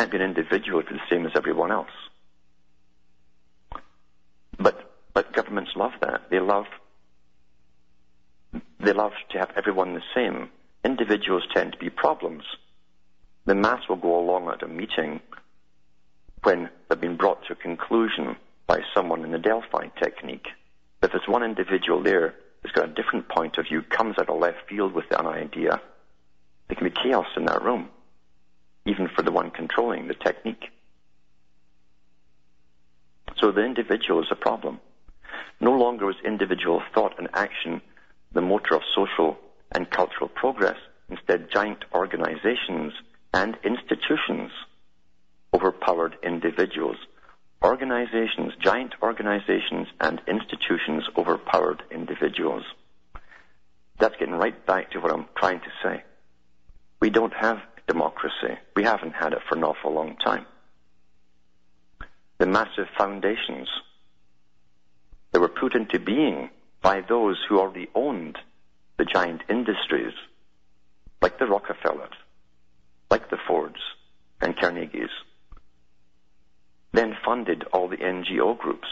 can't be an individual if you're the same as everyone else. But governments love that. They love to have everyone the same. Individuals tend to be problems. The mass will go along at a meeting when they've been brought to a conclusion by someone in the Delphi technique. If there's one individual there who's got a different point of view, comes out of left field with an idea, there can be chaos in that room, even for the one controlling the technique. So the individual is a problem. No longer is individual thought and action the motor of social and cultural progress. Instead, giant organizations and institutions overpowered individuals. Giant organizations and institutions overpowered individuals. That's getting right back to what I'm trying to say. We don't have democracy. We haven't had it for an awful long time. The massive foundations that were put into being by those who already owned the giant industries, like the Rockefellers, like the Fords and Carnegies, then funded all the NGO groups,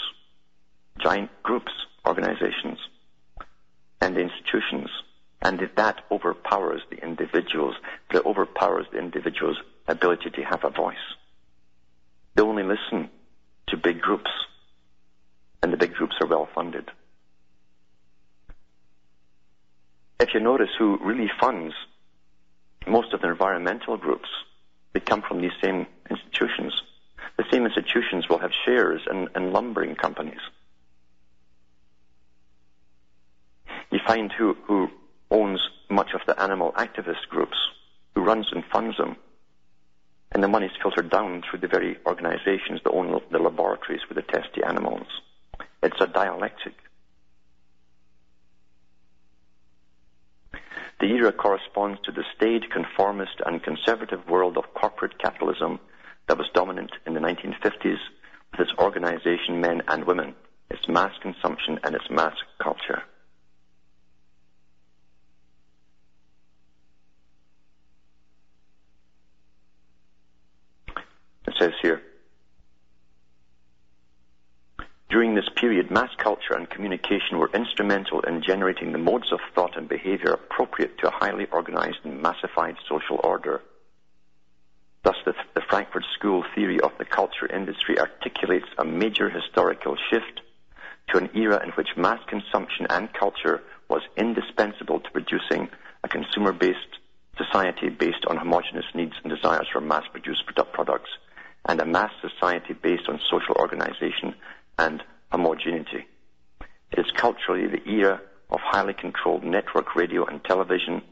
giant groups, organizations, and institutions, and that overpowers the individuals. It overpowers the individual's ability to have a voice. They only listen to big groups, and the big groups are well funded. If you notice who really funds most of the environmental groups, they come from these same institutions. The same institutions will have shares in lumbering companies. You find who owns much of the animal activist groups, who runs and funds them, and the money's filtered down through the very organizations that own the laboratories where they test the animals. It's a dialectic. The era corresponds to the staid, conformist, and conservative world of corporate capitalism that was dominant in the 1950s with its organization, men and women, its mass consumption, and its mass culture. It says here, during this period, mass culture and communication were instrumental in generating the modes of thought and behavior appropriate to a highly organized and massified social order. Thus, the Frankfurt School theory of the culture industry articulates a major historical shift to an era in which mass consumption and culture was indispensable to producing a consumer-based society based on homogeneous needs and desires for mass-produced products, and a mass society based on social organization and homogeneity. It is culturally the era of highly controlled network radio and television,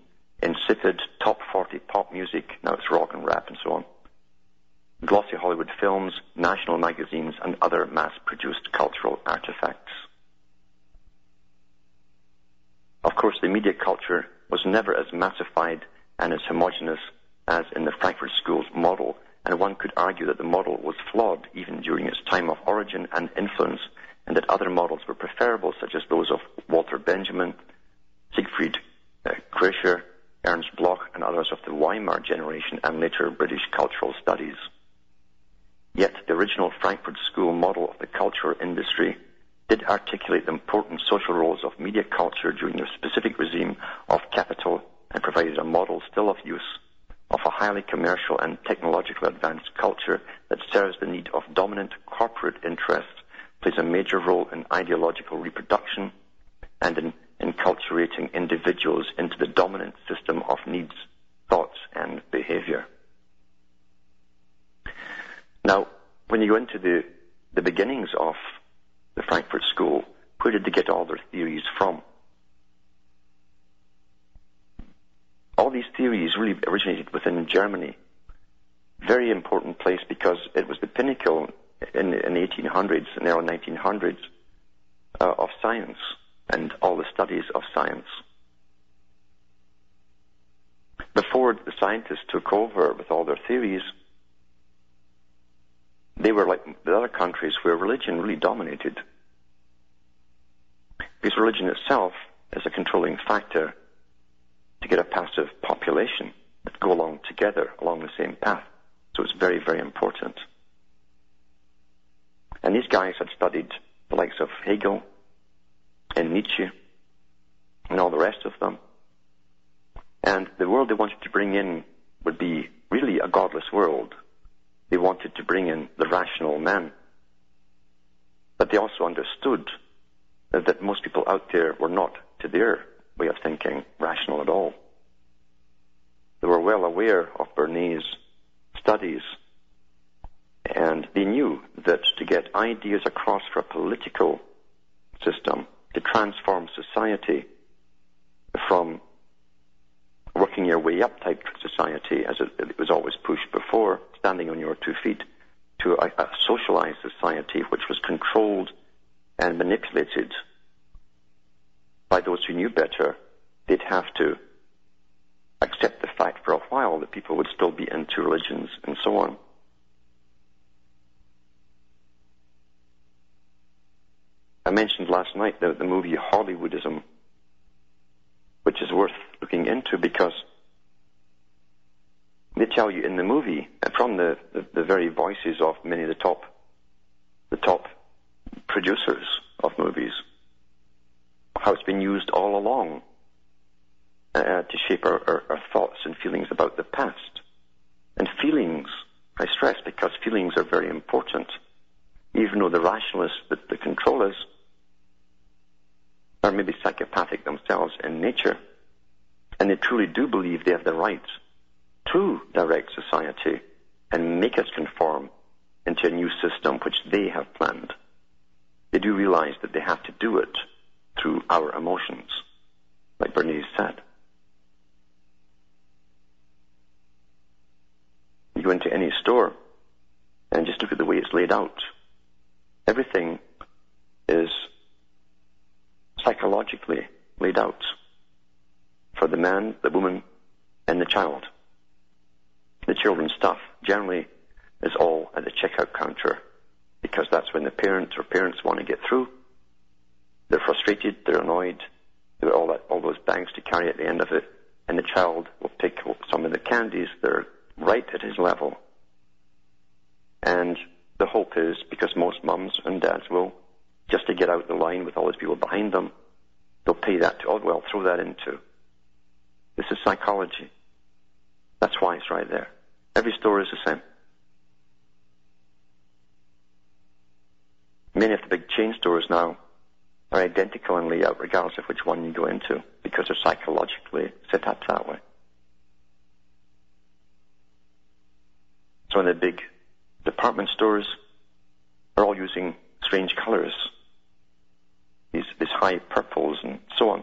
insipid top 40 pop music, now it's rock and rap and so on, glossy Hollywood films, national magazines, and other mass-produced cultural artifacts. Of course, the media culture was never as massified and as homogeneous as in the Frankfurt School's model, and one could argue that the model was flawed even during its time of origin and influence, and that other models were preferable, such as those of Walter Benjamin, Siegfried Kreischer, Ernst Bloch, and others of the Weimar generation and later British cultural studies. Yet the original Frankfurt School model of the culture industry did articulate the important social roles of media culture during the specific regime of capital and provided a model still of use of a highly commercial and technologically advanced culture that serves the need of dominant corporate interests, plays a major role in ideological reproduction and in enculturating individuals into the dominant system of needs, thoughts, and behavior. Now, when you go into the beginnings of the Frankfurt School, where did they get all their theories from? All these theories really originated within Germany. Very important place because it was the pinnacle in the 1800s and early 1900s of science and all the studies of science. Before the scientists took over with all their theories, they were like the other countries where religion really dominated. Because religion itself is a controlling factor to get a passive population that go along together along the same path. So it's very, very important. And these guys had studied the likes of Hegel and Nietzsche and all the rest of them. And the world they wanted to bring in would be really a godless world. They wanted to bring in the rational man. But they also understood that most people out there were not, to their way of thinking, rational at all. They were well aware of Bernays' studies, and they knew that to get ideas across for a political system, to transform society from working your way up type society, as it was always pushed before, standing on your 2 feet, to a socialized society which was controlled and manipulated by those who knew better, they'd have to accept the fact for a while that people would still be into religions and so on. I mentioned last night the movie Hollywoodism, which is worth looking into because they tell you in the movie, and from the very voices of many of the top producers of movies, how it's been used all along to shape our thoughts and feelings about the past. And feelings, I stress, because feelings are very important, even though the rationalists that control us are maybe psychopathic themselves in nature, and they truly do believe they have the right to direct society and make us conform into a new system which they have planned. They do realize that they have to do it through our emotions, like Bernays said. You go into any store and just look at the way it's laid out. Everything is psychologically laid out for the man, the woman, and the child. The children's stuff generally is all at the checkout counter because that's when the parent or parents want to get through. They're frustrated, they're annoyed, they've got all those bags to carry at the end of it, and the child will pick some of the candies that are right at his level. And the hope is, because most mums and dads will, just to get out the line with all those people behind them, they'll pay that to, oh, well, throw that into. This is psychology. That's why it's right there. Every store is the same. Many of the big chain stores now are identical in layout regardless of which one you go into because they're psychologically set up that way. So the big department stores are all using strange colors, these high purples and so on,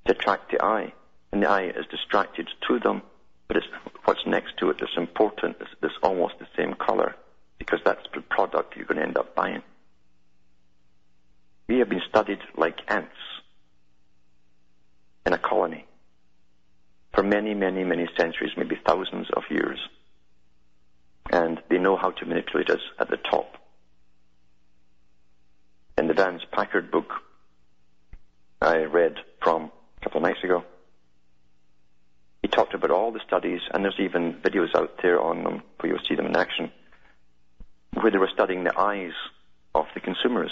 to attract the eye. And the eye is distracted to them, but it's what's next to it that's important. It's almost the same color because that's the product you're going to end up buying. We have been studied like ants in a colony for many, many, many centuries, maybe thousands of years. And they know how to manipulate us at the top. In the Vance Packard book I read from a couple of nights ago, he talked about all the studies, and there's even videos out there on them where you'll see them in action, where they were studying the eyes of the consumers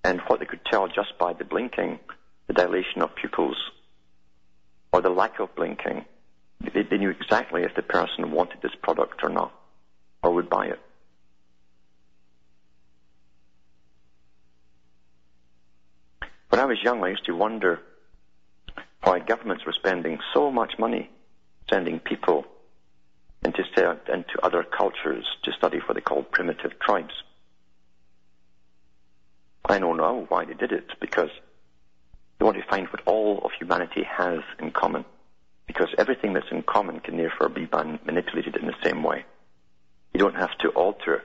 and what they could tell just by the blinking, the dilation of pupils, or the lack of blinking. They knew exactly if the person wanted this product or not, or would buy it. When I was young, I used to wonder why governments were spending so much money sending people into other cultures to study what they called primitive tribes. I know now why they did it, because they want to find what all of humanity has in common, because everything that's in common can therefore be manipulated in the same way. You don't have to alter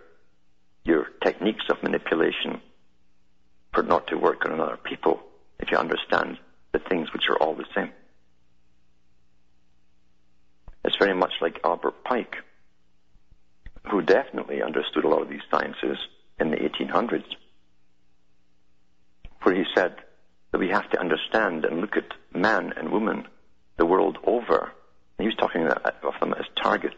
your techniques of manipulation for it not to work on other people if you understand the things which are all the same. It's very much like Albert Pike, who definitely understood a lot of these sciences in the 1800s, where he said that we have to understand and look at man and woman the world over. And he was talking of them as targets.